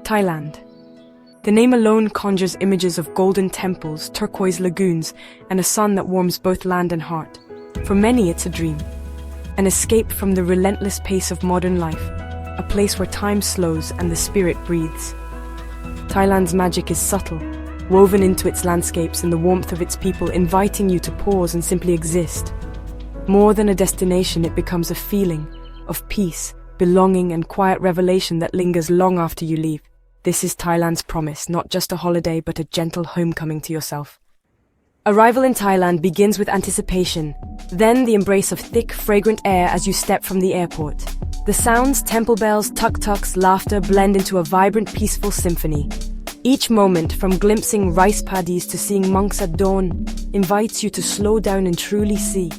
Thailand. The name alone conjures images of golden temples, turquoise lagoons, and a sun that warms both land and heart. For many, it's a dream, an escape from the relentless pace of modern life, a place where time slows and the spirit breathes. Thailand's magic is subtle, woven into its landscapes and the warmth of its people, inviting you to pause and simply exist. More than a destination, it becomes a feeling of peace, belonging, and quiet revelation that lingers long after you leave. This is Thailand's promise, not just a holiday, but a gentle homecoming to yourself. Arrival in Thailand begins with anticipation, then the embrace of thick, fragrant air as you step from the airport. The sounds, temple bells, tuk-tuks, laughter blend into a vibrant, peaceful symphony. Each moment, from glimpsing rice paddies to seeing monks at dawn, invites you to slow down and truly see.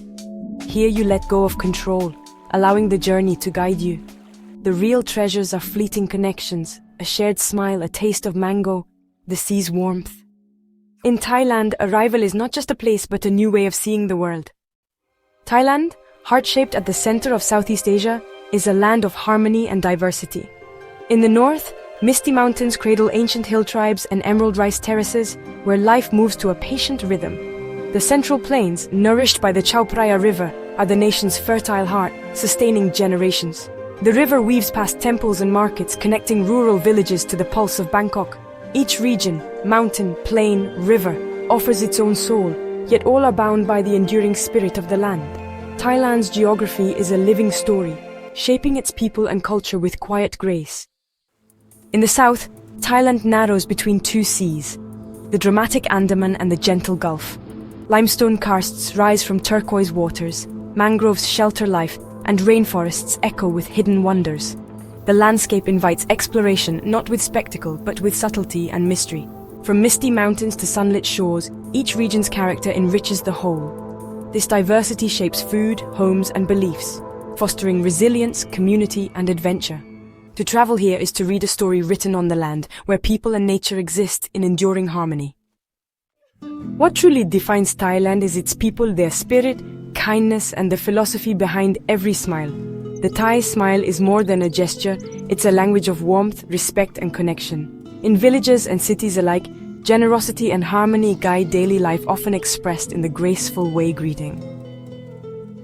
Here you let go of control, allowing the journey to guide you. The real treasures are fleeting connections, a shared smile, a taste of mango, the sea's warmth. In Thailand, arrival is not just a place but a new way of seeing the world. Thailand, heart-shaped at the center of Southeast Asia, is a land of harmony and diversity. In the north, misty mountains cradle ancient hill tribes and emerald rice terraces, where life moves to a patient rhythm. The central plains, nourished by the Chao Phraya River, are the nation's fertile heart, sustaining generations. The river weaves past temples and markets, connecting rural villages to the pulse of Bangkok. Each region, mountain, plain, river, offers its own soul, yet all are bound by the enduring spirit of the land. Thailand's geography is a living story, shaping its people and culture with quiet grace. In the south, Thailand narrows between two seas, the dramatic Andaman and the gentle Gulf. Limestone karsts rise from turquoise waters, mangroves shelter life, and rainforests echo with hidden wonders. The landscape invites exploration, not with spectacle, but with subtlety and mystery. From misty mountains to sunlit shores, each region's character enriches the whole. This diversity shapes food, homes, and beliefs, fostering resilience, community, and adventure. To travel here is to read a story written on the land, where people and nature exist in enduring harmony. What truly defines Thailand is its people, their spirit, kindness, and the philosophy behind every smile. The Thai smile is more than a gesture, it's a language of warmth, respect, and connection. In villages and cities alike, generosity and harmony guide daily life, often expressed in the graceful way greeting.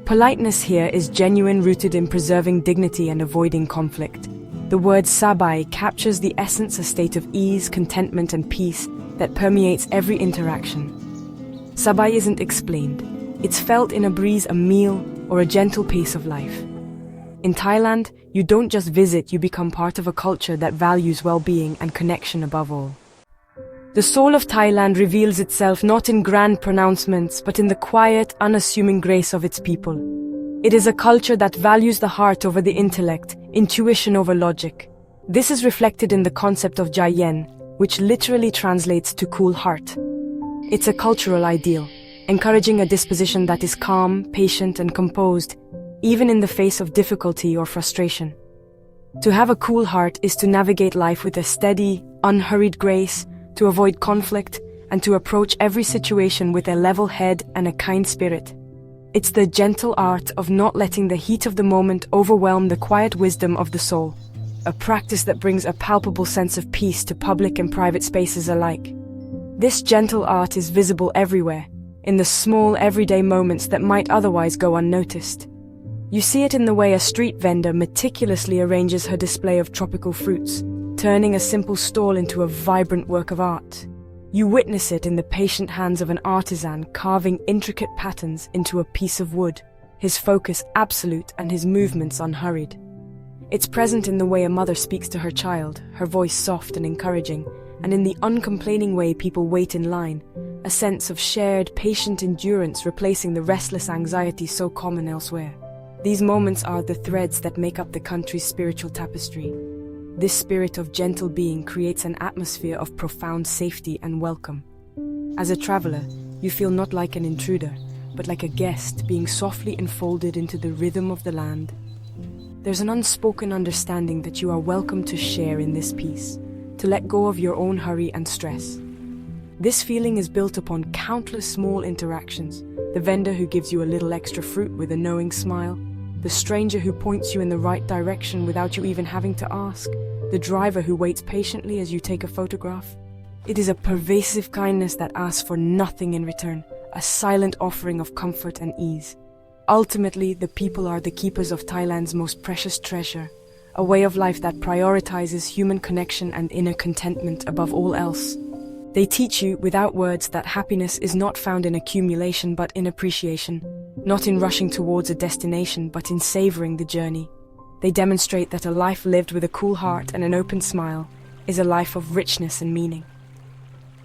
Politeness here is genuine, rooted in preserving dignity and avoiding conflict. The word sabai captures the essence, a state of ease, contentment, and peace that permeates every interaction. Sabai isn't explained. It's felt in a breeze, a meal, or a gentle pace of life. In Thailand, you don't just visit, you become part of a culture that values well-being and connection above all. The soul of Thailand reveals itself not in grand pronouncements, but in the quiet, unassuming grace of its people. It is a culture that values the heart over the intellect, intuition over logic. This is reflected in the concept of Jayen, which literally translates to cool heart. It's a cultural ideal, encouraging a disposition that is calm, patient, and composed, even in the face of difficulty or frustration. To have a cool heart is to navigate life with a steady, unhurried grace, to avoid conflict, and to approach every situation with a level head and a kind spirit. It's the gentle art of not letting the heat of the moment overwhelm the quiet wisdom of the soul, a practice that brings a palpable sense of peace to public and private spaces alike. This gentle art is visible everywhere, in the small, everyday moments that might otherwise go unnoticed. You see it in the way a street vendor meticulously arranges her display of tropical fruits, turning a simple stall into a vibrant work of art. You witness it in the patient hands of an artisan carving intricate patterns into a piece of wood, his focus absolute and his movements unhurried. It's present in the way a mother speaks to her child, her voice soft and encouraging, and in the uncomplaining way people wait in line, a sense of shared, patient endurance replacing the restless anxiety so common elsewhere. These moments are the threads that make up the country's spiritual tapestry. This spirit of gentle being creates an atmosphere of profound safety and welcome. As a traveler, you feel not like an intruder, but like a guest being softly enfolded into the rhythm of the land. There's an unspoken understanding that you are welcome to share in this peace, to let go of your own hurry and stress. This feeling is built upon countless small interactions: the vendor who gives you a little extra fruit with a knowing smile, the stranger who points you in the right direction without you even having to ask, the driver who waits patiently as you take a photograph. It is a pervasive kindness that asks for nothing in return, a silent offering of comfort and ease. Ultimately, the people are the keepers of Thailand's most precious treasure, a way of life that prioritizes human connection and inner contentment above all else. They teach you, without words, that happiness is not found in accumulation but in appreciation, not in rushing towards a destination but in savoring the journey. They demonstrate that a life lived with a cool heart and an open smile is a life of richness and meaning.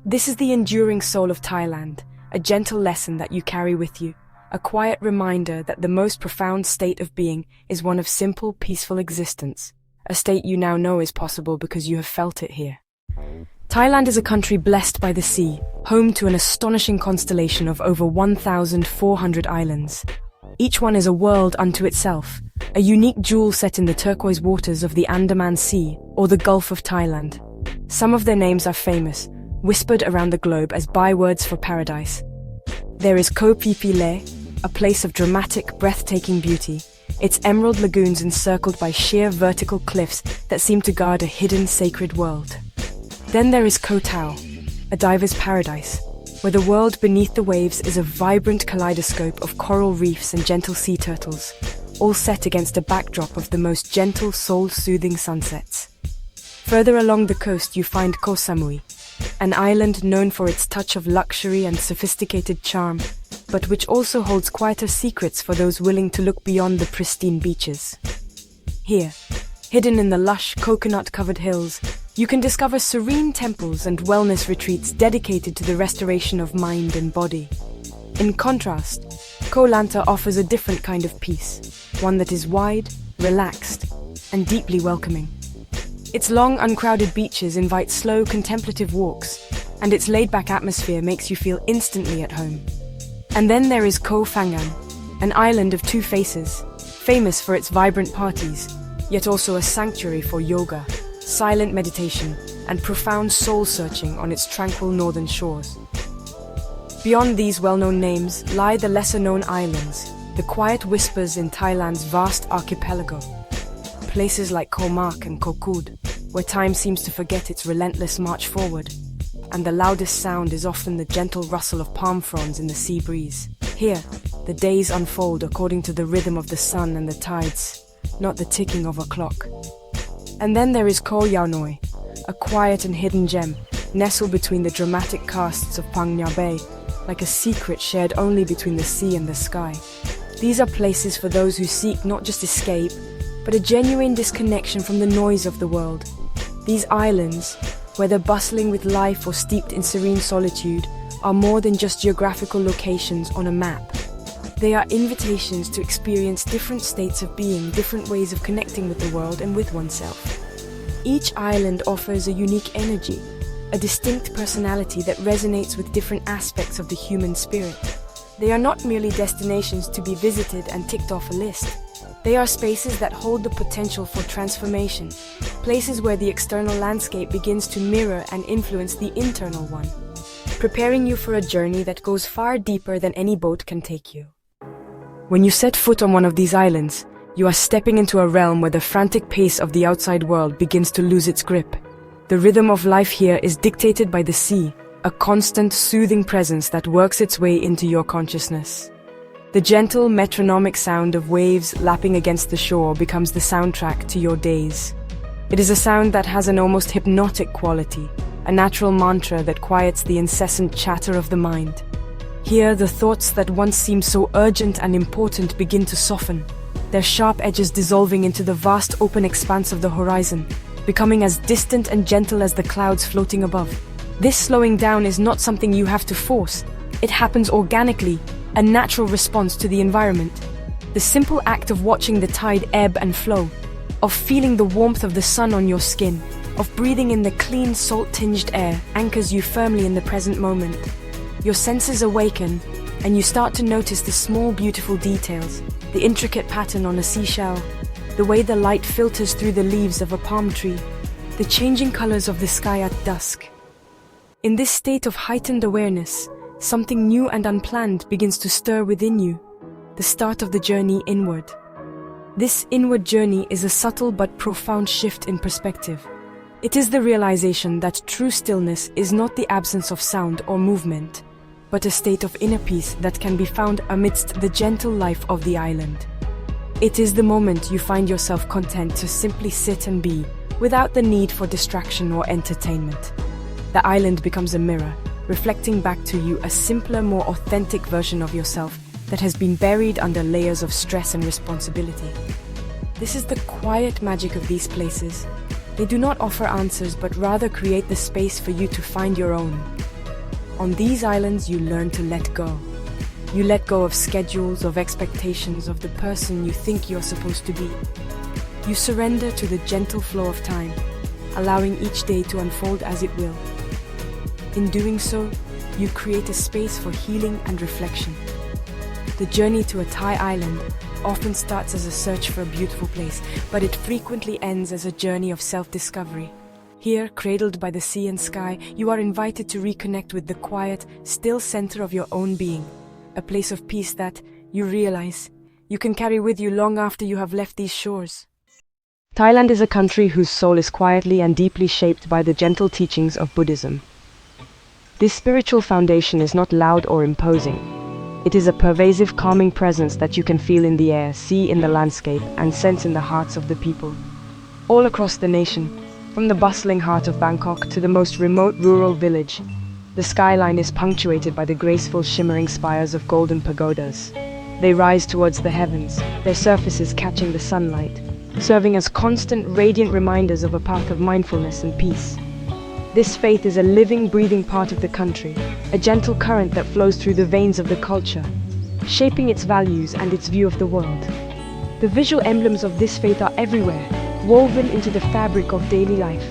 This is the enduring soul of Thailand, a gentle lesson that you carry with you, a quiet reminder that the most profound state of being is one of simple, peaceful existence, a state you now know is possible because you have felt it here. Thailand is a country blessed by the sea, home to an astonishing constellation of over 1,400 islands. Each one is a world unto itself, a unique jewel set in the turquoise waters of the Andaman Sea or the Gulf of Thailand. Some of their names are famous, whispered around the globe as bywords for paradise. There is Koh Phi Phi, a place of dramatic, breathtaking beauty, its emerald lagoons encircled by sheer vertical cliffs that seem to guard a hidden sacred world. Then there is Koh Tao, a diver's paradise, where the world beneath the waves is a vibrant kaleidoscope of coral reefs and gentle sea turtles, all set against a backdrop of the most gentle, soul-soothing sunsets. Further along the coast you find Koh Samui, an island known for its touch of luxury and sophisticated charm, but which also holds quieter secrets for those willing to look beyond the pristine beaches. Here, hidden in the lush, coconut-covered hills, you can discover serene temples and wellness retreats dedicated to the restoration of mind and body. In contrast, Koh Lanta offers a different kind of peace, one that is wide, relaxed, and deeply welcoming. Its long, uncrowded beaches invite slow, contemplative walks, and its laid-back atmosphere makes you feel instantly at home. And then there is Koh Phangan, an island of two faces, famous for its vibrant parties, yet also a sanctuary for yoga, silent meditation, and profound soul-searching on its tranquil northern shores. Beyond these well-known names lie the lesser-known islands, the quiet whispers in Thailand's vast archipelago. Places like Koh Mak and Koh Kud, where time seems to forget its relentless march forward, and the loudest sound is often the gentle rustle of palm fronds in the sea breeze. Here, the days unfold according to the rhythm of the sun and the tides, not the ticking of a clock. And then there is Koh Yao Noi, a quiet and hidden gem, nestled between the dramatic casts of Phang Nga Bay, like a secret shared only between the sea and the sky. These are places for those who seek not just escape, but a genuine disconnection from the noise of the world. These islands, whether bustling with life or steeped in serene solitude, are more than just geographical locations on a map. They are invitations to experience different states of being, different ways of connecting with the world and with oneself. Each island offers a unique energy, a distinct personality that resonates with different aspects of the human spirit. They are not merely destinations to be visited and ticked off a list. They are spaces that hold the potential for transformation, places where the external landscape begins to mirror and influence the internal one, preparing you for a journey that goes far deeper than any boat can take you. When you set foot on one of these islands, you are stepping into a realm where the frantic pace of the outside world begins to lose its grip. The rhythm of life here is dictated by the sea, a constant, soothing presence that works its way into your consciousness. The gentle, metronomic sound of waves lapping against the shore becomes the soundtrack to your days. It is a sound that has an almost hypnotic quality, a natural mantra that quiets the incessant chatter of the mind. Here, the thoughts that once seemed so urgent and important begin to soften, their sharp edges dissolving into the vast open expanse of the horizon, becoming as distant and gentle as the clouds floating above. This slowing down is not something you have to force. It happens organically, a natural response to the environment. The simple act of watching the tide ebb and flow, of feeling the warmth of the sun on your skin, of breathing in the clean, salt-tinged air anchors you firmly in the present moment. Your senses awaken, and you start to notice the small, beautiful details, the intricate pattern on a seashell, the way the light filters through the leaves of a palm tree, the changing colors of the sky at dusk. In this state of heightened awareness, something new and unplanned begins to stir within you, the start of the journey inward. This inward journey is a subtle but profound shift in perspective, It is the realization that true stillness is not the absence of sound or movement, but a state of inner peace that can be found amidst the gentle life of the island. It is the moment you find yourself content to simply sit and be, without the need for distraction or entertainment. The island becomes a mirror, reflecting back to you a simpler, more authentic version of yourself that has been buried under layers of stress and responsibility. This is the quiet magic of these places. They do not offer answers, but rather create the space for you to find your own. On these islands, you learn to let go. You let go of schedules, of expectations, of the person you think you're supposed to be. You surrender to the gentle flow of time, allowing each day to unfold as it will. In doing so, you create a space for healing and reflection. The journey to a Thai island often starts as a search for a beautiful place, but it frequently ends as a journey of self-discovery. Here, cradled by the sea and sky, you are invited to reconnect with the quiet, still center of your own being, a place of peace that, you realize, you can carry with you long after you have left these shores. Thailand is a country whose soul is quietly and deeply shaped by the gentle teachings of Buddhism. This spiritual foundation is not loud or imposing. It is a pervasive, calming presence that you can feel in the air, see in the landscape, and sense in the hearts of the people. All across the nation, from the bustling heart of Bangkok to the most remote rural village, the skyline is punctuated by the graceful, shimmering spires of golden pagodas. They rise towards the heavens, their surfaces catching the sunlight, serving as constant, radiant reminders of a path of mindfulness and peace. This faith is a living, breathing part of the country, a gentle current that flows through the veins of the culture, shaping its values and its view of the world. The visual emblems of this faith are everywhere, woven into the fabric of daily life.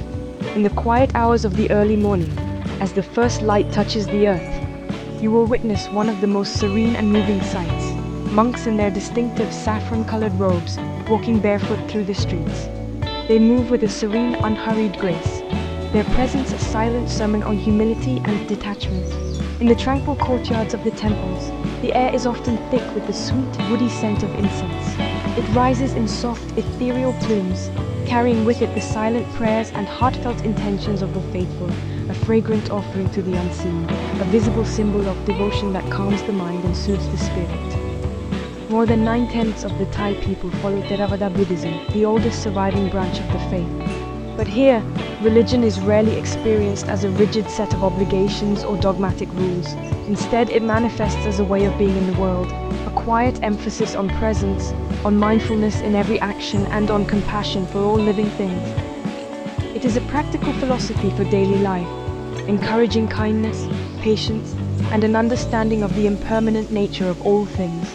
In the quiet hours of the early morning, as the first light touches the earth, you will witness one of the most serene and moving sights. Monks in their distinctive saffron-colored robes, walking barefoot through the streets. They move with a serene, unhurried grace, their presence a silent sermon on humility and detachment. In the tranquil courtyards of the temples, the air is often thick with the sweet, woody scent of incense. It rises in soft, ethereal plumes, carrying with it the silent prayers and heartfelt intentions of the faithful, a fragrant offering to the unseen, a visible symbol of devotion that calms the mind and soothes the spirit. More than 9/10 of the Thai people follow Theravada Buddhism, the oldest surviving branch of the faith. But here, religion is rarely experienced as a rigid set of obligations or dogmatic rules. Instead, it manifests as a way of being in the world, a quiet emphasis on presence, on mindfulness in every action, and on compassion for all living things. It is a practical philosophy for daily life, encouraging kindness, patience, and an understanding of the impermanent nature of all things.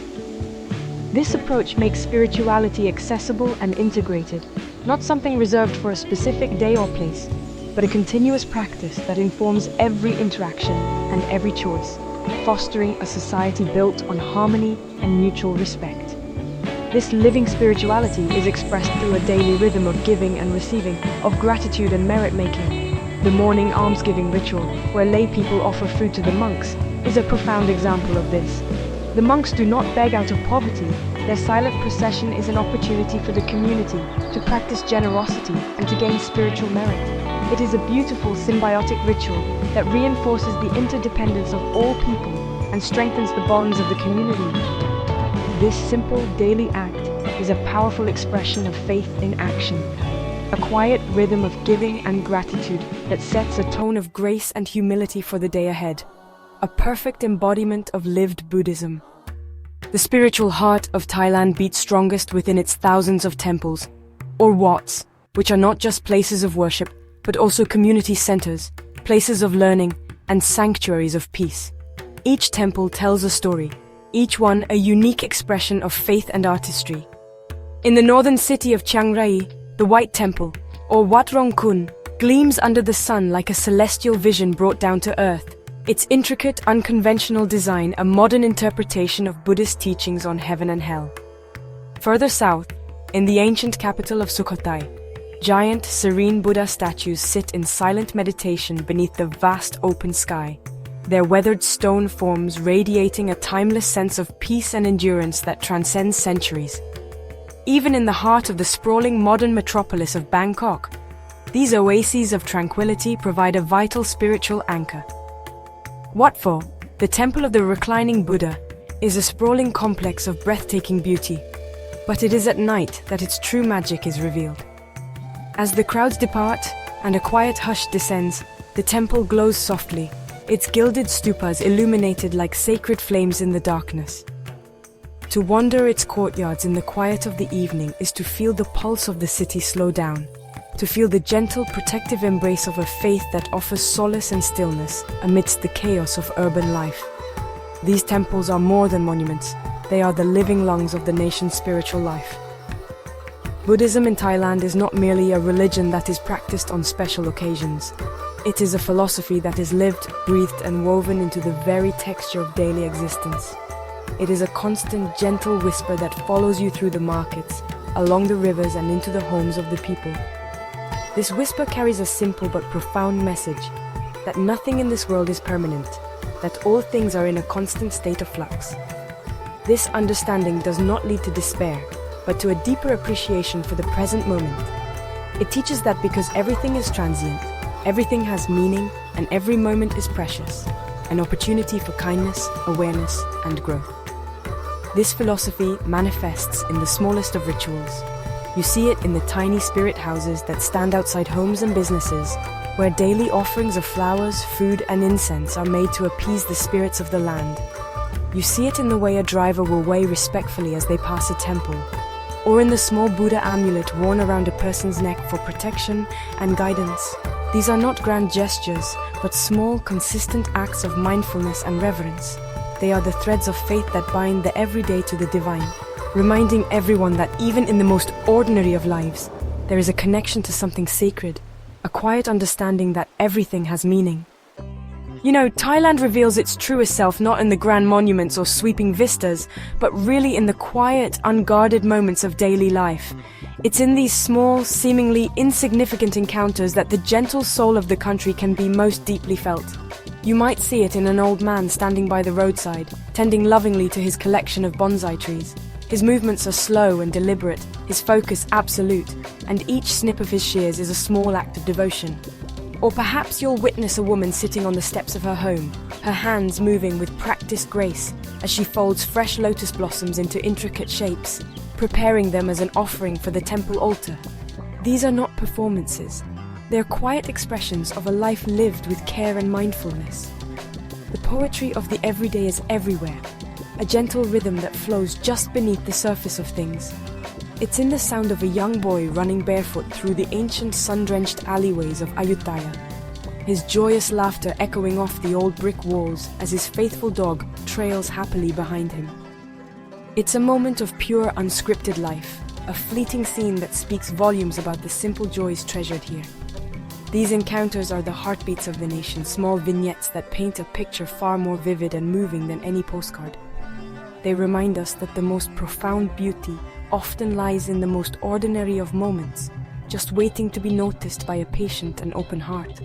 This approach makes spirituality accessible and integrated, not something reserved for a specific day or place, but a continuous practice that informs every interaction and every choice, fostering a society built on harmony and mutual respect. This living spirituality is expressed through a daily rhythm of giving and receiving, of gratitude and merit-making. The morning almsgiving ritual, where lay people offer food to the monks, is a profound example of this. The monks do not beg out of poverty. Their silent procession is an opportunity for the community to practice generosity and to gain spiritual merit. It is a beautiful symbiotic ritual that reinforces the interdependence of all people and strengthens the bonds of the community. This simple daily act is a powerful expression of faith in action, a quiet rhythm of giving and gratitude that sets a tone of grace and humility for the day ahead, a perfect embodiment of lived Buddhism. The spiritual heart of Thailand beats strongest within its thousands of temples, or wats, which are not just places of worship, but also community centers, places of learning, and sanctuaries of peace. Each temple tells a story, each one a unique expression of faith and artistry. In the northern city of Chiang Mai, the White Temple, or Wat Rong Kun, gleams under the sun like a celestial vision brought down to earth, its intricate, unconventional design a modern interpretation of Buddhist teachings on heaven and hell. Further south, in the ancient capital of Sukhothai, giant, serene Buddha statues sit in silent meditation beneath the vast open sky, their weathered stone forms radiating a timeless sense of peace and endurance that transcends centuries. Even in the heart of the sprawling modern metropolis of Bangkok, These oases of tranquility provide a vital spiritual anchor. Wat Pho, the Temple of the Reclining Buddha, is a sprawling complex of breathtaking beauty, but it is at night that its true magic is revealed. As the crowds depart and a quiet hush descends, the temple glows softly, its gilded stupas illuminated like sacred flames in the darkness. To wander its courtyards in the quiet of the evening is to feel the pulse of the city slow down, to feel the gentle, protective embrace of a faith that offers solace and stillness amidst the chaos of urban life. These temples are more than monuments, they are the living lungs of the nation's spiritual life. Buddhism in Thailand is not merely a religion that is practiced on special occasions. It is a philosophy that is lived, breathed, and woven into the very texture of daily existence. It is a constant, gentle whisper that follows you through the markets, along the rivers, and into the homes of the people. This whisper carries a simple but profound message, that nothing in this world is permanent, that all things are in a constant state of flux. This understanding does not lead to despair, but to a deeper appreciation for the present moment. It teaches that because everything is transient, everything has meaning, and every moment is precious, an opportunity for kindness, awareness, and growth. This philosophy manifests in the smallest of rituals. You see it in the tiny spirit houses that stand outside homes and businesses, where daily offerings of flowers, food, and incense are made to appease the spirits of the land. You see it in the way a driver will weigh respectfully as they pass a temple, or in the small Buddha amulet worn around a person's neck for protection and guidance. These are not grand gestures, but small, consistent acts of mindfulness and reverence. They are the threads of faith that bind the everyday to the divine, reminding everyone that even in the most ordinary of lives, there is a connection to something sacred, a quiet understanding that everything has meaning. You know, Thailand reveals its truest self not in the grand monuments or sweeping vistas, but really in the quiet, unguarded moments of daily life. It's in these small, seemingly insignificant encounters that the gentle soul of the country can be most deeply felt. You might see it in an old man standing by the roadside, tending lovingly to his collection of bonsai trees. His movements are slow and deliberate, his focus absolute, and each snip of his shears is a small act of devotion. Or perhaps you'll witness a woman sitting on the steps of her home, her hands moving with practiced grace as she folds fresh lotus blossoms into intricate shapes, preparing them as an offering for the temple altar. These are not performances. They are quiet expressions of a life lived with care and mindfulness. The poetry of the everyday is everywhere, a gentle rhythm that flows just beneath the surface of things. It's in the sound of a young boy running barefoot through the ancient sun-drenched alleyways of Ayutthaya, his joyous laughter echoing off the old brick walls as his faithful dog trails happily behind him. It's a moment of pure, unscripted life, a fleeting scene that speaks volumes about the simple joys treasured here. These encounters are the heartbeats of the nation, small vignettes that paint a picture far more vivid and moving than any postcard. They remind us that the most profound beauty often lies in the most ordinary of moments, just waiting to be noticed by a patient and open heart.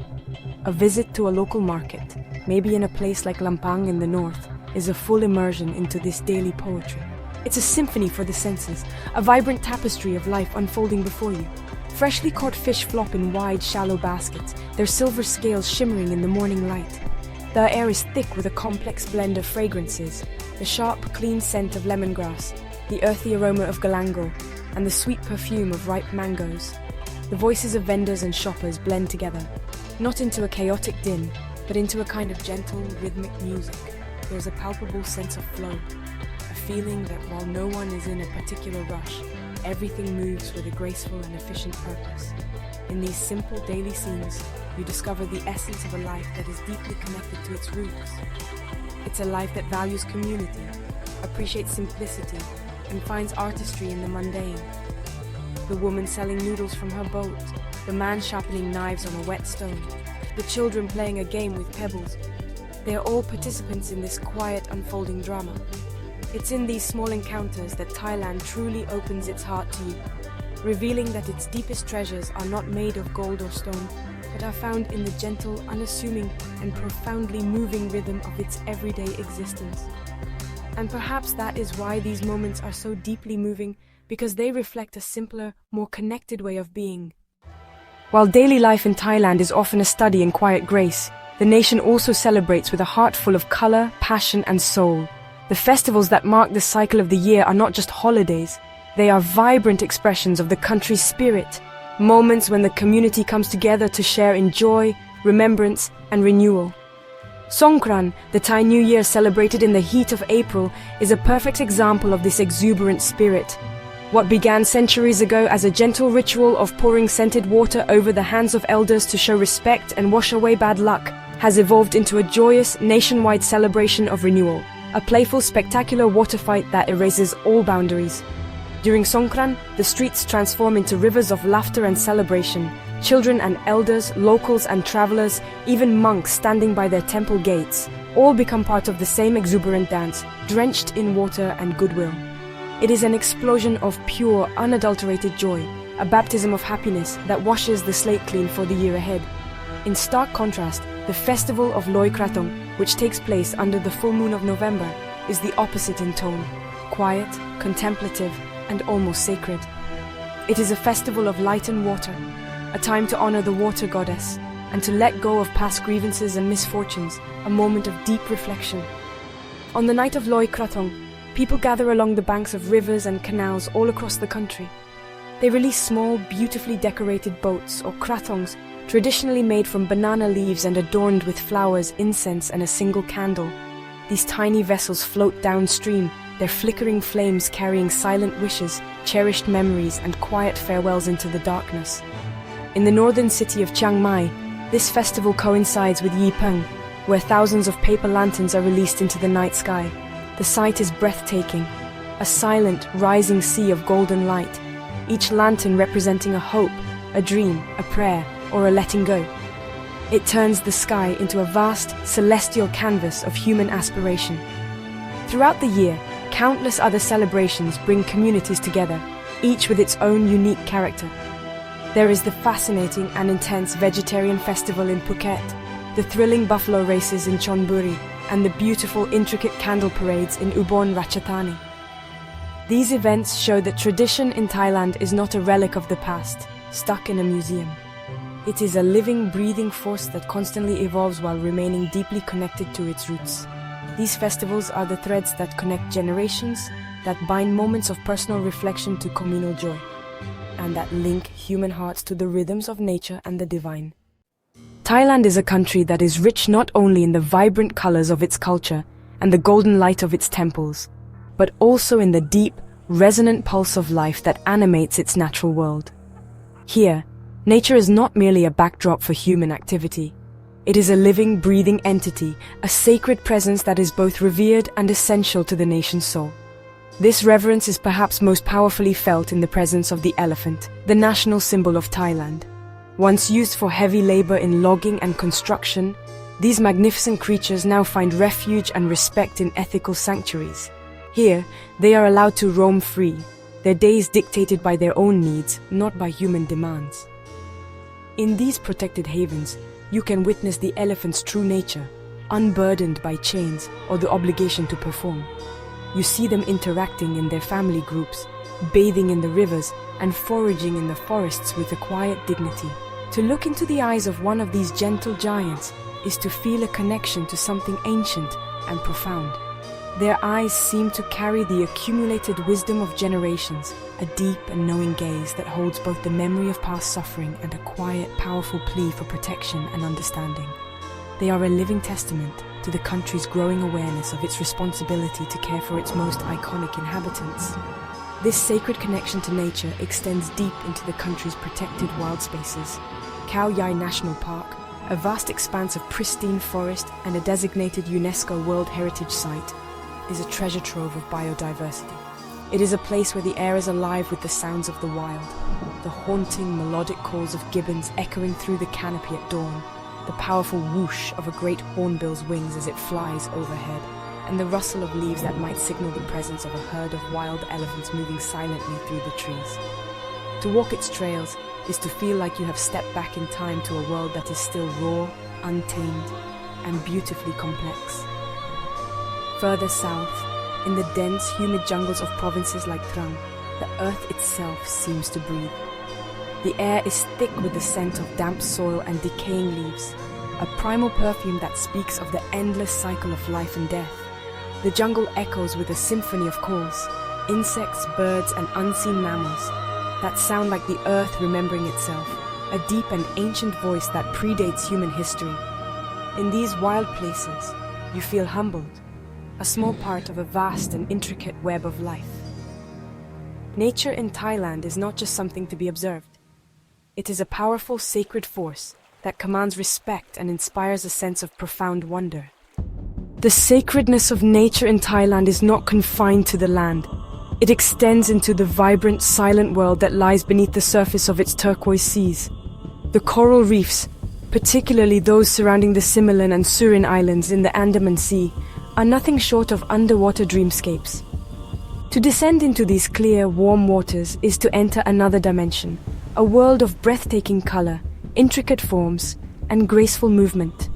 A visit to a local market, maybe in a place like Lampang in the north, is a full immersion into this daily poetry. It's a symphony for the senses, a vibrant tapestry of life unfolding before you. Freshly caught fish flop in wide, shallow baskets, their silver scales shimmering in the morning light. The air is thick with a complex blend of fragrances, the sharp, clean scent of lemongrass, the earthy aroma of galangal, and the sweet perfume of ripe mangoes. The voices of vendors and shoppers blend together, not into a chaotic din, but into a kind of gentle, rhythmic music. There's a palpable sense of flow, a feeling that while no one is in a particular rush, everything moves with a graceful and efficient purpose. In these simple daily scenes, you discover the essence of a life that is deeply connected to its roots. It's a life that values community, appreciates simplicity, and finds artistry in the mundane. The woman selling noodles from her boat, the man sharpening knives on a wet stone, the children playing a game with pebbles. They are all participants in this quiet, unfolding drama. It's in these small encounters that Thailand truly opens its heart to you, revealing that its deepest treasures are not made of gold or stone, but are found in the gentle, unassuming, and profoundly moving rhythm of its everyday existence. And perhaps that is why these moments are so deeply moving, because they reflect a simpler, more connected way of being. While daily life in Thailand is often a study in quiet grace, the nation also celebrates with a heart full of color, passion, and soul. The festivals that mark the cycle of the year are not just holidays, they are vibrant expressions of the country's spirit, moments when the community comes together to share in joy, remembrance, and renewal. Songkran, the Thai New Year celebrated in the heat of April, is a perfect example of this exuberant spirit. What began centuries ago as a gentle ritual of pouring scented water over the hands of elders to show respect and wash away bad luck has evolved into a joyous, nationwide celebration of renewal, a playful, spectacular water fight that erases all boundaries. During Songkran, the streets transform into rivers of laughter and celebration. Children and elders, locals and travelers, even monks standing by their temple gates, all become part of the same exuberant dance, drenched in water and goodwill. It is an explosion of pure, unadulterated joy, a baptism of happiness that washes the slate clean for the year ahead. In stark contrast, the festival of Loi Krathong, which takes place under the full moon of November, is the opposite in tone, quiet, contemplative, and almost sacred. It is a festival of light and water, a time to honor the water goddess, and to let go of past grievances and misfortunes, a moment of deep reflection. On the night of Loi Krathong, people gather along the banks of rivers and canals all across the country. They release small, beautifully decorated boats or krathongs, traditionally made from banana leaves and adorned with flowers, incense, and a single candle. These tiny vessels float downstream, their flickering flames carrying silent wishes, cherished memories, and quiet farewells into the darkness. In the northern city of Chiang Mai, this festival coincides with Yi Peng, where thousands of paper lanterns are released into the night sky. The sight is breathtaking, a silent, rising sea of golden light, each lantern representing a hope, a dream, a prayer, or a letting go. It turns the sky into a vast, celestial canvas of human aspiration. Throughout the year, countless other celebrations bring communities together, each with its own unique character. There is the fascinating and intense vegetarian festival in Phuket, the thrilling buffalo races in Chonburi, and the beautiful, intricate candle parades in Ubon Ratchathani. These events show that tradition in Thailand is not a relic of the past, stuck in a museum. It is a living, breathing force that constantly evolves while remaining deeply connected to its roots. These festivals are the threads that connect generations, that bind moments of personal reflection to communal joy, and that link human hearts to the rhythms of nature and the divine. Thailand is a country that is rich not only in the vibrant colors of its culture and the golden light of its temples, but also in the deep, resonant pulse of life that animates its natural world. Here, nature is not merely a backdrop for human activity. It is a living, breathing entity, a sacred presence that is both revered and essential to the nation's soul. This reverence is perhaps most powerfully felt in the presence of the elephant, the national symbol of Thailand. Once used for heavy labor in logging and construction, these magnificent creatures now find refuge and respect in ethical sanctuaries. Here, they are allowed to roam free, their days dictated by their own needs, not by human demands. In these protected havens, you can witness the elephant's true nature, unburdened by chains or the obligation to perform. You see them interacting in their family groups, bathing in the rivers, and foraging in the forests with a quiet dignity. To look into the eyes of one of these gentle giants is to feel a connection to something ancient and profound. Their eyes seem to carry the accumulated wisdom of generations, a deep and knowing gaze that holds both the memory of past suffering and a quiet, powerful plea for protection and understanding. They are a living testament to the country's growing awareness of its responsibility to care for its most iconic inhabitants. This sacred connection to nature extends deep into the country's protected wild spaces. Khao Yai National Park, a vast expanse of pristine forest and a designated UNESCO World Heritage Site, is a treasure trove of biodiversity. It is a place where the air is alive with the sounds of the wild, the haunting melodic calls of gibbons echoing through the canopy at dawn, the powerful whoosh of a great hornbill's wings as it flies overhead, and the rustle of leaves that might signal the presence of a herd of wild elephants moving silently through the trees. To walk its trails is to feel like you have stepped back in time to a world that is still raw, untamed, and beautifully complex. Further south, in the dense, humid jungles of provinces like Trang, the earth itself seems to breathe. The air is thick with the scent of damp soil and decaying leaves, a primal perfume that speaks of the endless cycle of life and death. The jungle echoes with a symphony of calls, insects, birds, and unseen mammals that sound like the earth remembering itself, a deep and ancient voice that predates human history. In these wild places, you feel humbled, a small part of a vast and intricate web of life. Nature in Thailand is not just something to be observed. It is a powerful, sacred force that commands respect and inspires a sense of profound wonder. The sacredness of nature in Thailand is not confined to the land. It extends into the vibrant, silent world that lies beneath the surface of its turquoise seas. The coral reefs, particularly those surrounding the Similan and Surin Islands in the Andaman Sea, are nothing short of underwater dreamscapes. To descend into these clear, warm waters is to enter another dimension, a world of breathtaking color, intricate forms, and graceful movement.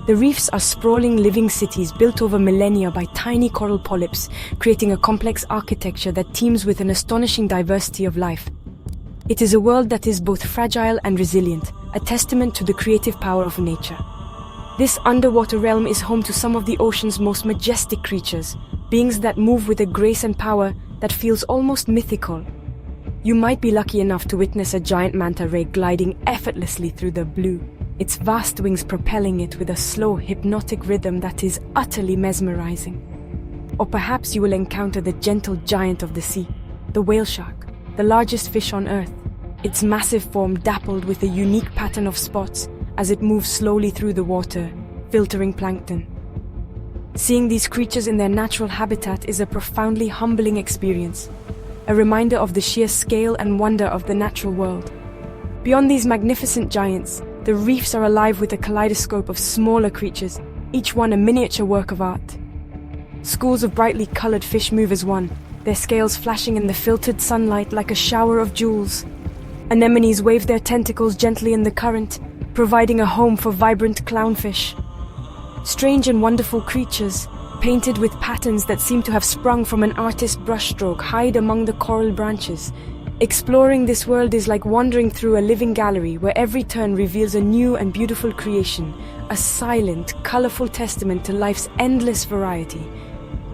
The reefs are sprawling living cities built over millennia by tiny coral polyps, creating a complex architecture that teems with an astonishing diversity of life. It is a world that is both fragile and resilient, a testament to the creative power of nature. This underwater realm is home to some of the ocean's most majestic creatures, beings that move with a grace and power that feels almost mythical. You might be lucky enough to witness a giant manta ray gliding effortlessly through the blue, its vast wings propelling it with a slow, hypnotic rhythm that is utterly mesmerizing. Or perhaps you will encounter the gentle giant of the sea, the whale shark, the largest fish on Earth, its massive form dappled with a unique pattern of spots as it moves slowly through the water, filtering plankton. Seeing these creatures in their natural habitat is a profoundly humbling experience, a reminder of the sheer scale and wonder of the natural world. Beyond these magnificent giants, the reefs are alive with a kaleidoscope of smaller creatures, each one a miniature work of art. Schools of brightly colored fish move as one, their scales flashing in the filtered sunlight like a shower of jewels. Anemones wave their tentacles gently in the current, providing a home for vibrant clownfish. Strange and wonderful creatures, painted with patterns that seem to have sprung from an artist's brushstroke, hide among the coral branches. Exploring this world is like wandering through a living gallery where every turn reveals a new and beautiful creation, a silent, colorful testament to life's endless variety.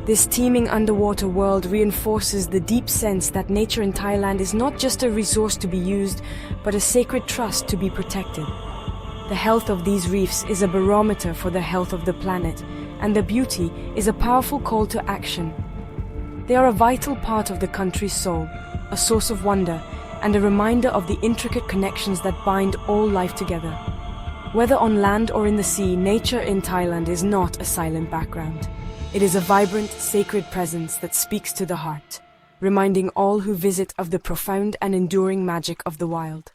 This teeming underwater world reinforces the deep sense that nature in Thailand is not just a resource to be used, but a sacred trust to be protected. The health of these reefs is a barometer for the health of the planet, and their beauty is a powerful call to action. They are a vital part of the country's soul, a source of wonder, and a reminder of the intricate connections that bind all life together. Whether on land or in the sea, nature in Thailand is not a silent background. It is a vibrant, sacred presence that speaks to the heart, reminding all who visit of the profound and enduring magic of the wild.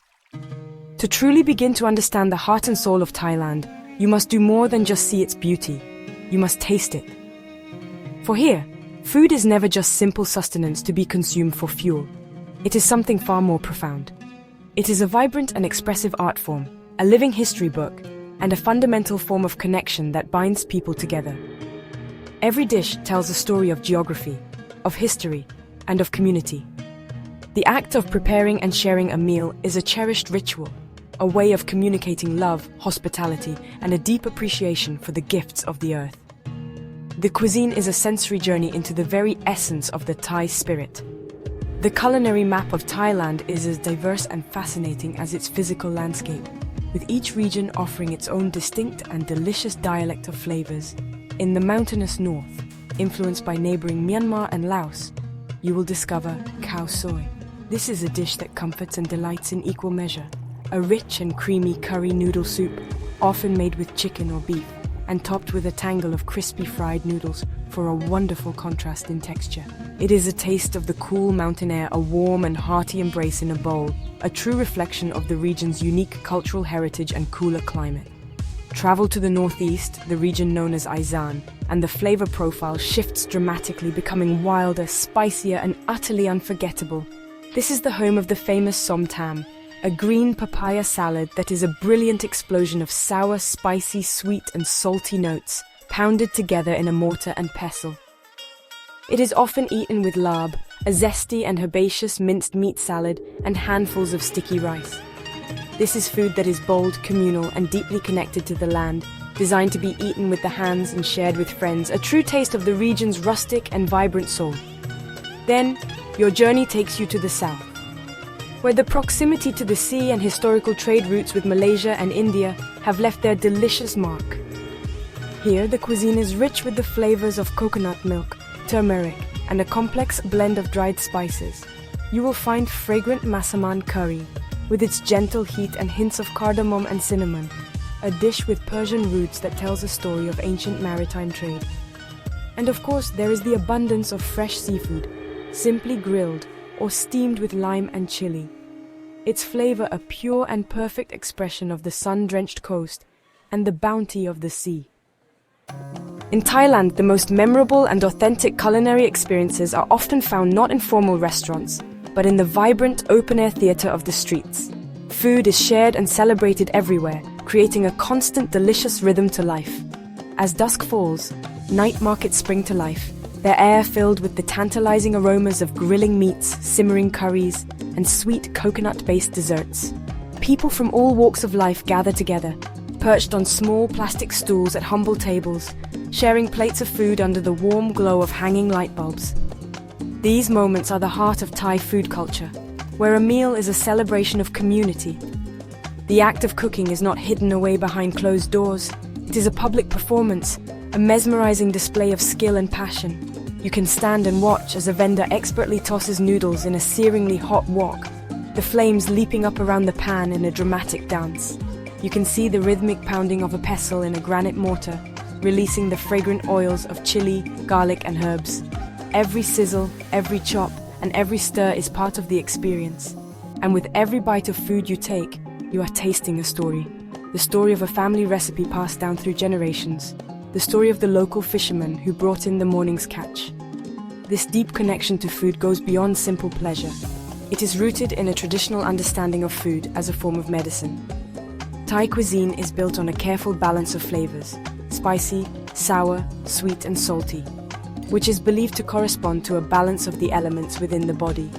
To truly begin to understand the heart and soul of Thailand, you must do more than just see its beauty. You must taste it. For here, food is never just simple sustenance to be consumed for fuel. It is something far more profound. It is a vibrant and expressive art form, a living history book, and a fundamental form of connection that binds people together. Every dish tells a story of geography, of history, and of community. The act of preparing and sharing a meal is a cherished ritual, a way of communicating love, hospitality, and a deep appreciation for the gifts of the earth. The cuisine is a sensory journey into the very essence of the Thai spirit. The culinary map of Thailand is as diverse and fascinating as its physical landscape, with each region offering its own distinct and delicious dialect of flavors. In the mountainous north, influenced by neighboring Myanmar and Laos, you will discover khao soi. This is a dish that comforts and delights in equal measure. A rich and creamy curry noodle soup, often made with chicken or beef, and topped with a tangle of crispy fried noodles for a wonderful contrast in texture. It is a taste of the cool mountain air, a warm and hearty embrace in a bowl, a true reflection of the region's unique cultural heritage and cooler climate. Travel to the northeast, the region known as Isan, and the flavor profile shifts dramatically, becoming wilder, spicier, and utterly unforgettable. This is the home of the famous som tam, a green papaya salad that is a brilliant explosion of sour, spicy, sweet, and salty notes, pounded together in a mortar and pestle. It is often eaten with larb, a zesty and herbaceous minced meat salad, and handfuls of sticky rice. This is food that is bold, communal, and deeply connected to the land, designed to be eaten with the hands and shared with friends, a true taste of the region's rustic and vibrant soul. Then, your journey takes you to the south, where the proximity to the sea and historical trade routes with Malaysia and India have left their delicious mark. Here, the cuisine is rich with the flavors of coconut milk, turmeric, and a complex blend of dried spices. You will find fragrant massaman curry, with its gentle heat and hints of cardamom and cinnamon, a dish with Persian roots that tells a story of ancient maritime trade. And of course, there is the abundance of fresh seafood, simply grilled or steamed with lime and chili. Its flavor a pure and perfect expression of the sun-drenched coast and the bounty of the sea. In Thailand, the most memorable and authentic culinary experiences are often found not in formal restaurants, but in the vibrant open-air theater of the streets. Food is shared and celebrated everywhere, creating a constant delicious rhythm to life. As dusk falls, night markets spring to life, their air filled with the tantalizing aromas of grilling meats, simmering curries, and sweet coconut-based desserts. People from all walks of life gather together, perched on small plastic stools at humble tables, sharing plates of food under the warm glow of hanging light bulbs. These moments are the heart of Thai food culture, where a meal is a celebration of community. The act of cooking is not hidden away behind closed doors. It is a public performance, a mesmerizing display of skill and passion. You can stand and watch as a vendor expertly tosses noodles in a searingly hot wok, the flames leaping up around the pan in a dramatic dance. You can see the rhythmic pounding of a pestle in a granite mortar, releasing the fragrant oils of chili, garlic, and herbs. Every sizzle, every chop, and every stir is part of the experience. And with every bite of food you take, you are tasting a story. The story of a family recipe passed down through generations. The story of the local fisherman who brought in the morning's catch. This deep connection to food goes beyond simple pleasure. It is rooted in a traditional understanding of food as a form of medicine. Thai cuisine is built on a careful balance of flavors, spicy, sour, sweet, and salty, which is believed to correspond to a balance of the elements within the body.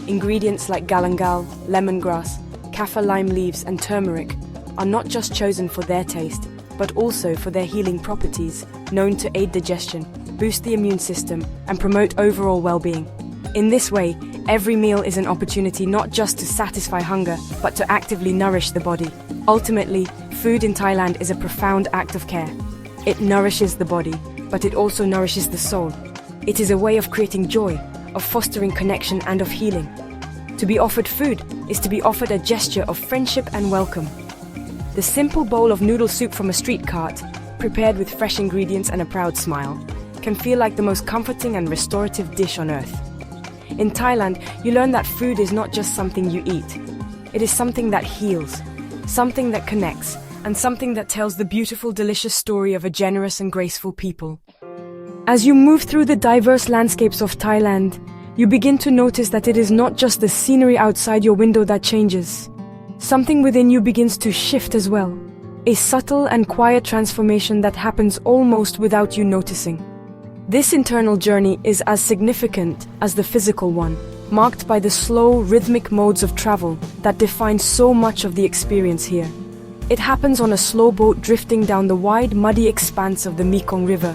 Ingredients like galangal, lemongrass, kaffir lime leaves, and turmeric are not just chosen for their taste, but also for their healing properties, known to aid digestion, boost the immune system, and promote overall well-being. In this way, every meal is an opportunity not just to satisfy hunger, but to actively nourish the body. Ultimately, food in Thailand is a profound act of care. It nourishes the body, but it also nourishes the soul. It is a way of creating joy, of fostering connection, and of healing. To be offered food is to be offered a gesture of friendship and welcome. The simple bowl of noodle soup from a street cart, prepared with fresh ingredients and a proud smile, can feel like the most comforting and restorative dish on earth. In Thailand, you learn that food is not just something you eat. It is something that heals, something that connects, and something that tells the beautiful, delicious story of a generous and graceful people. As you move through the diverse landscapes of Thailand, you begin to notice that it is not just the scenery outside your window that changes. Something within you begins to shift as well. A subtle and quiet transformation that happens almost without you noticing. This internal journey is as significant as the physical one, marked by the slow, rhythmic modes of travel that define so much of the experience here. It happens on a slow boat drifting down the wide, muddy expanse of the Mekong River,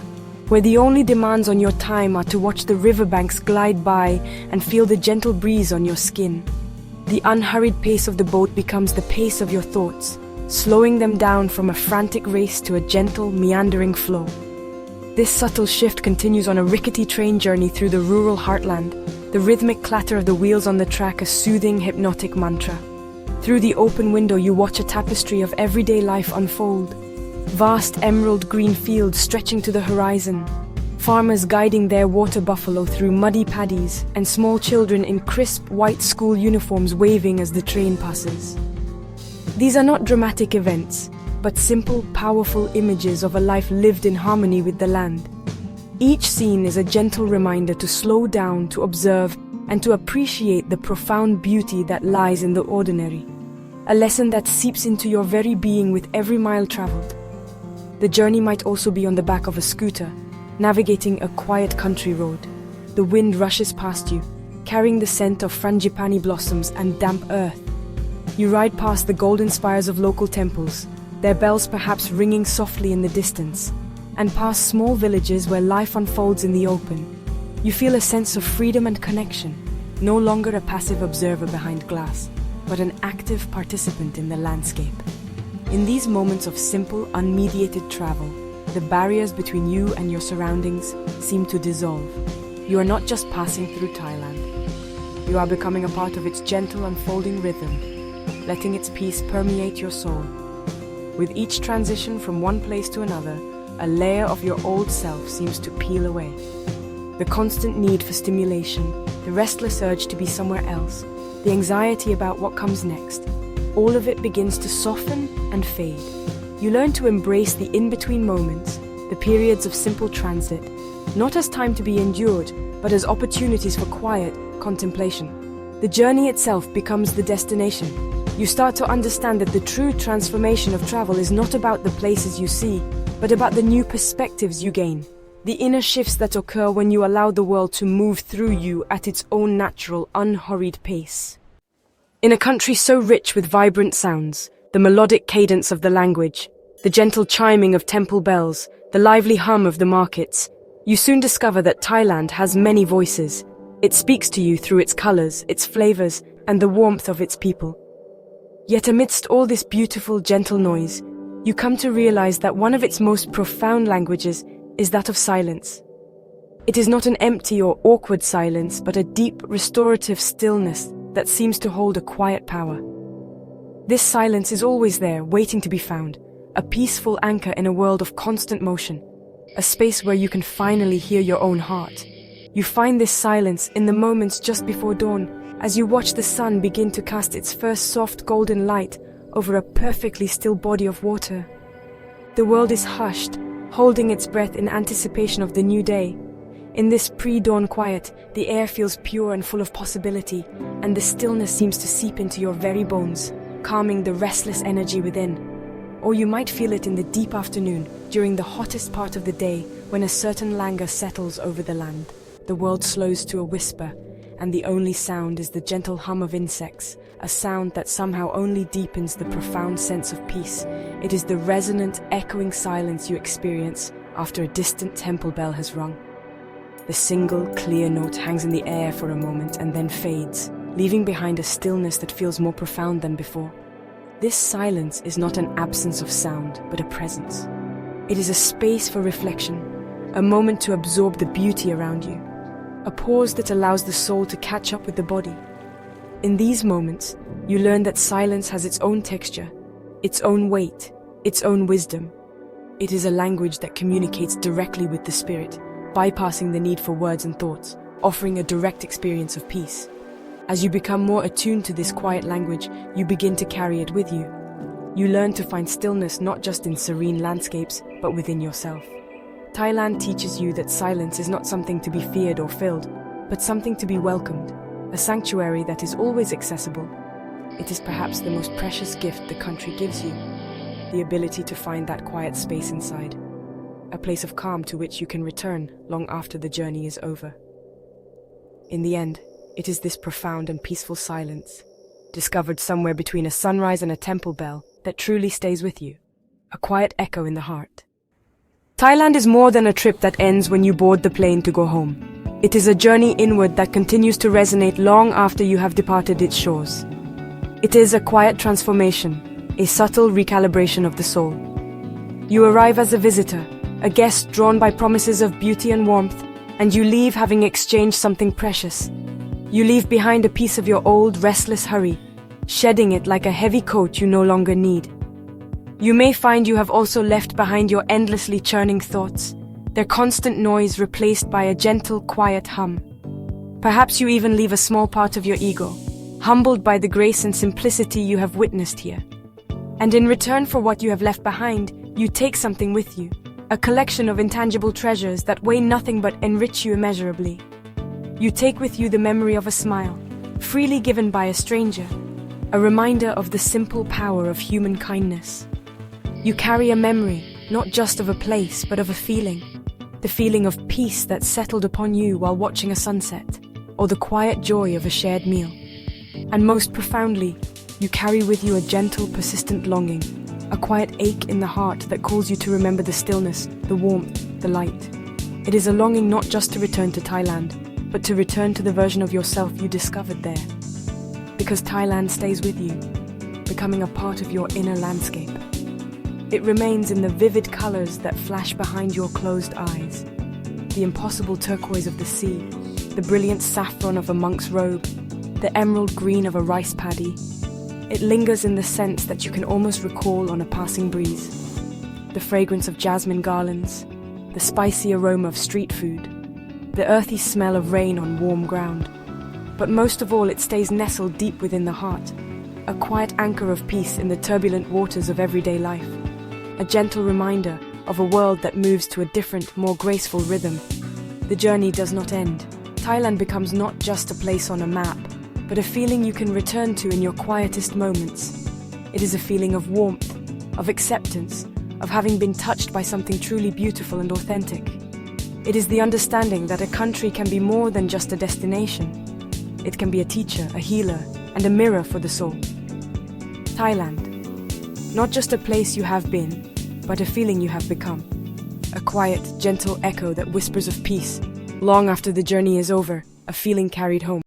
where the only demands on your time are to watch the riverbanks glide by and feel the gentle breeze on your skin. The unhurried pace of the boat becomes the pace of your thoughts, slowing them down from a frantic race to a gentle, meandering flow. This subtle shift continues on a rickety train journey through the rural heartland, the rhythmic clatter of the wheels on the track a soothing, hypnotic mantra. Through the open window you watch a tapestry of everyday life unfold. Vast emerald green fields stretching to the horizon, farmers guiding their water buffalo through muddy paddies, and small children in crisp white school uniforms waving as the train passes. These are not dramatic events, but simple, powerful images of a life lived in harmony with the land. Each scene is a gentle reminder to slow down, to observe, and to appreciate the profound beauty that lies in the ordinary. A lesson that seeps into your very being with every mile traveled. The journey might also be on the back of a scooter, navigating a quiet country road. The wind rushes past you, carrying the scent of frangipani blossoms and damp earth. You ride past the golden spires of local temples, their bells perhaps ringing softly in the distance, and past small villages where life unfolds in the open. You feel a sense of freedom and connection, no longer a passive observer behind glass, but an active participant in the landscape. In these moments of simple, unmediated travel, the barriers between you and your surroundings seem to dissolve. You are not just passing through Thailand. You are becoming a part of its gentle unfolding rhythm, letting its peace permeate your soul. With each transition from one place to another, a layer of your old self seems to peel away. The constant need for stimulation, the restless urge to be somewhere else, the anxiety about what comes next, all of it begins to soften and fade. You learn to embrace the in-between moments, the periods of simple transit, not as time to be endured, but as opportunities for quiet contemplation. The journey itself becomes the destination. You start to understand that the true transformation of travel is not about the places you see, but about the new perspectives you gain, the inner shifts that occur when you allow the world to move through you at its own natural, unhurried pace. In a country so rich with vibrant sounds, the melodic cadence of the language, the gentle chiming of temple bells, the lively hum of the markets, you soon discover that Thailand has many voices. It speaks to you through its colors, its flavors, and the warmth of its people. Yet amidst all this beautiful, gentle noise, you come to realize that one of its most profound languages is that of silence. It is not an empty or awkward silence, but a deep, restorative stillness that seems to hold a quiet power. This silence is always there, waiting to be found, a peaceful anchor in a world of constant motion, a space where you can finally hear your own heart. You find this silence in the moments just before dawn, as you watch the sun begin to cast its first soft golden light over a perfectly still body of water. The world is hushed, holding its breath in anticipation of the new day. In this pre-dawn quiet, the air feels pure and full of possibility, and the stillness seems to seep into your very bones, calming the restless energy within. Or you might feel it in the deep afternoon, during the hottest part of the day, when a certain languor settles over the land. The world slows to a whisper, and the only sound is the gentle hum of insects, a sound that somehow only deepens the profound sense of peace. It is the resonant, echoing silence you experience after a distant temple bell has rung. The single, clear note hangs in the air for a moment and then fades, leaving behind a stillness that feels more profound than before. This silence is not an absence of sound, but a presence. It is a space for reflection, a moment to absorb the beauty around you, a pause that allows the soul to catch up with the body. In these moments, you learn that silence has its own texture, its own weight, its own wisdom. It is a language that communicates directly with the spirit, bypassing the need for words and thoughts, offering a direct experience of peace. As you become more attuned to this quiet language, you begin to carry it with you. You learn to find stillness not just in serene landscapes, but within yourself. Thailand teaches you that silence is not something to be feared or filled, but something to be welcomed, a sanctuary that is always accessible. It is perhaps the most precious gift the country gives you, the ability to find that quiet space inside, a place of calm to which you can return long after the journey is over. In the end, it is this profound and peaceful silence, discovered somewhere between a sunrise and a temple bell, that truly stays with you, a quiet echo in the heart. Thailand is more than a trip that ends when you board the plane to go home. It is a journey inward that continues to resonate long after you have departed its shores. It is a quiet transformation, a subtle recalibration of the soul. You arrive as a visitor, a guest drawn by promises of beauty and warmth, and you leave having exchanged something precious. You leave behind a piece of your old, restless hurry, shedding it like a heavy coat you no longer need. You may find you have also left behind your endlessly churning thoughts, their constant noise replaced by a gentle, quiet hum. Perhaps you even leave a small part of your ego, humbled by the grace and simplicity you have witnessed here. And in return for what you have left behind, you take something with you, a collection of intangible treasures that weigh nothing but enrich you immeasurably. You take with you the memory of a smile, freely given by a stranger, a reminder of the simple power of human kindness. You carry a memory, not just of a place, but of a feeling, the feeling of peace that settled upon you while watching a sunset, or the quiet joy of a shared meal. And most profoundly, You carry with you a gentle, persistent longing, a quiet ache in the heart that calls you to remember the stillness, the warmth, the light. It is a longing not just to return to Thailand, but to return to the version of yourself you discovered there. Because Thailand stays with you, becoming a part of your inner landscape. It remains in the vivid colors that flash behind your closed eyes. The impossible turquoise of the sea, the brilliant saffron of a monk's robe, the emerald green of a rice paddy. It lingers in the sense that you can almost recall on a passing breeze. The fragrance of jasmine garlands, the spicy aroma of street food, the earthy smell of rain on warm ground. But most of all, it stays nestled deep within the heart, a quiet anchor of peace in the turbulent waters of everyday life, a gentle reminder of a world that moves to a different, more graceful rhythm. The journey does not end. Thailand becomes not just a place on a map, but a feeling you can return to in your quietest moments. It is a feeling of warmth, of acceptance, of having been touched by something truly beautiful and authentic. It is the understanding that a country can be more than just a destination. It can be a teacher, a healer, and a mirror for the soul. Thailand. Not just a place you have been, but a feeling you have become. A quiet, gentle echo that whispers of peace. Long after the journey is over, a feeling carried home.